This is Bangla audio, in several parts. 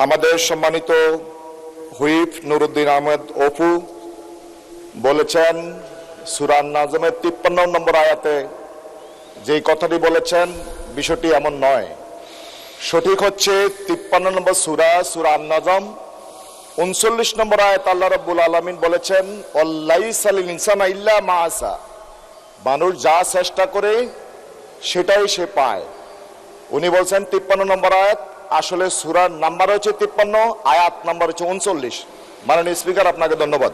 আমাদের সম্মানিত হুইপ নুরুদ্দিন আহমেদ অপু বলেছেন সূরা নাজমের 53 নম্বর আয়াতে যেই কথাটি বলেছেন বিষয়টি এমন নয়। সঠিক হচ্ছে 53 নম্বর সূরা নাজম 39 নম্বর আয়াত আল্লাহ রাব্বুল আলামিন বলেছেন অল্লাইসা লিল ইনসানা ইল্লা মা আসা, মানুষ যা চেষ্টা করে সেটাই সে পায়। উনি বলছেন 53 নম্বর আয়াত, আসলে সূরার নাম্বার হচ্ছে 53, আয়াত নাম্বার হচ্ছে 39। মাননীয় স্পিকার, আপনাকে ধন্যবাদ।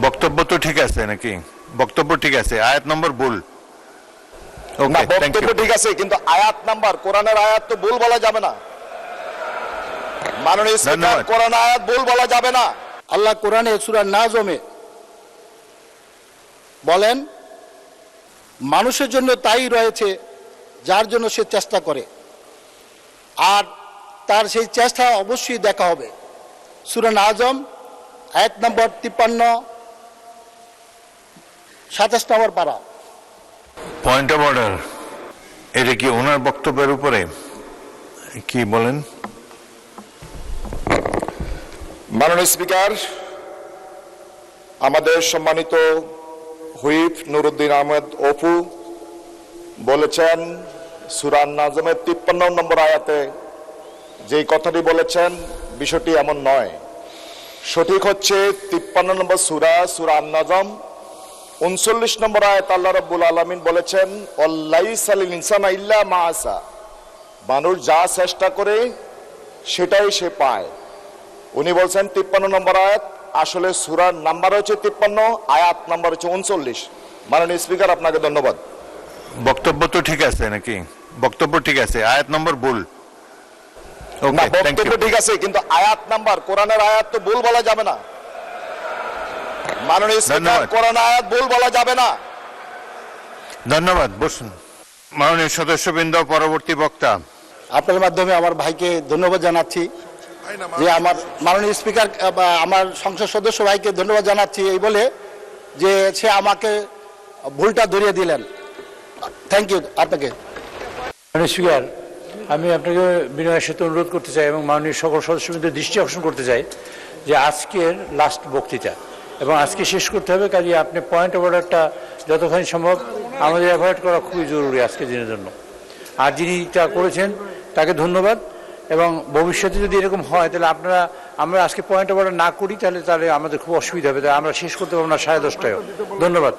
বক্তব্য তো ঠিক আছে নাকি? বক্তব্য ঠিক আছে, আয়াত নম্বর ভুল। না, বক্তব্য ঠিক আছে কিন্তু আয়াত নাম্বার, কোরআনের আয়াত তো ভুল বলা যাবে না। মাননীয় স্পিকার, কোরআন আয়াত ভুল বলা যাবে না। আল্লাহ কোরআনে সূরা নাজমে বলেন মানুষের জন্য তাই রয়েছে যার জন্য সে চেষ্টা করে, আর তার সেই চেষ্টা অবশ্যই দেখা হবে। সূরা নাজম আয়াত নম্বর 53, 27 নম্বর পারা। পয়েন্ট অফ অর্ডার, এটা কি ওনার বক্তব্যের উপরে কি বলেন? মাননীয় স্পিকার, আমাদের সম্মানিত হুইপ নুরুদ্দিন আহমেদ অপু বলেছেন সূরা নাজমের 53 নম্বর আয়াতে যেই কথাটি বলেছেন বিষয়টি এমন নয়। সঠিক হচ্ছে 53 নম্বর সূরা নাজম 39 নম্বর আয়াত আল্লাহ রাব্বুল আলামিন বলেছেন অল্লাইসা লিল ইনসানা ইল্লা মা আসা, মানুষ যা চেষ্টা করে সেটাই সে পায়। উনি বলছেন 53 নম্বর আয়াত, আসলে সূরার নাম্বার হচ্ছে 53, আয়াত নাম্বার হচ্ছে 39। মাননীয় স্পিকার, আপনাকে ধন্যবাদ। বক্তব্য তো ঠিক আছে নাকি? বক্তব্য ঠিক আছে, আয়াত নম্বর ভুল। না, বক্তব্য ঠিক আছে কিন্তু আয়াত নাম্বার, কোরআনের আয়াত তো ভুল বলা যাবে না। মাননীয় স্পিকার, কোরআন আয়াত ভুল বলা যাবে না। ধন্যবাদ, বসুন। মাননীয় সদস্যবৃন্দ, পরবর্তী বক্তা। আপনার মাধ্যমে আমার ভাইকে ধন্যবাদ জানাচ্ছি, যে আমার মাননীয় স্পিকার আমার সংসদ সদস্য ভাইকে ধন্যবাদ জানাচ্ছি এই বলে যে সে আমাকে ভুলটা ধরিয়ে দিলেন। থ্যাংক ইউ আপনাকে। মাননীয় স্পিকার, আমি আপনাকে বিনয়ের সাথে অনুরোধ করতে চাই এবং মাননীয় সকল সদস্যবৃন্দের দৃষ্টি আকর্ষণ করতে চাই যে আজকের লাস্ট বক্তৃতা এবং আজকে শেষ করতে হবে, কাজে আপনি পয়েন্ট অফ অর্ডারটা যতক্ষণ সম্ভব আমাদের অ্যাভয়েড করা খুবই জরুরি আজকের দিনের জন্য। আর যিনি তা করেছেন তাকে ধন্যবাদ, এবং ভবিষ্যতে যদি এরকম হয় তাহলে আমরা আজকে পয়েন্ট অফ অর্ডার না করি তাহলে আমাদের খুব অসুবিধা হবে, তাই আমরা শেষ করতে পারবো না 10:30টায়। ধন্যবাদ।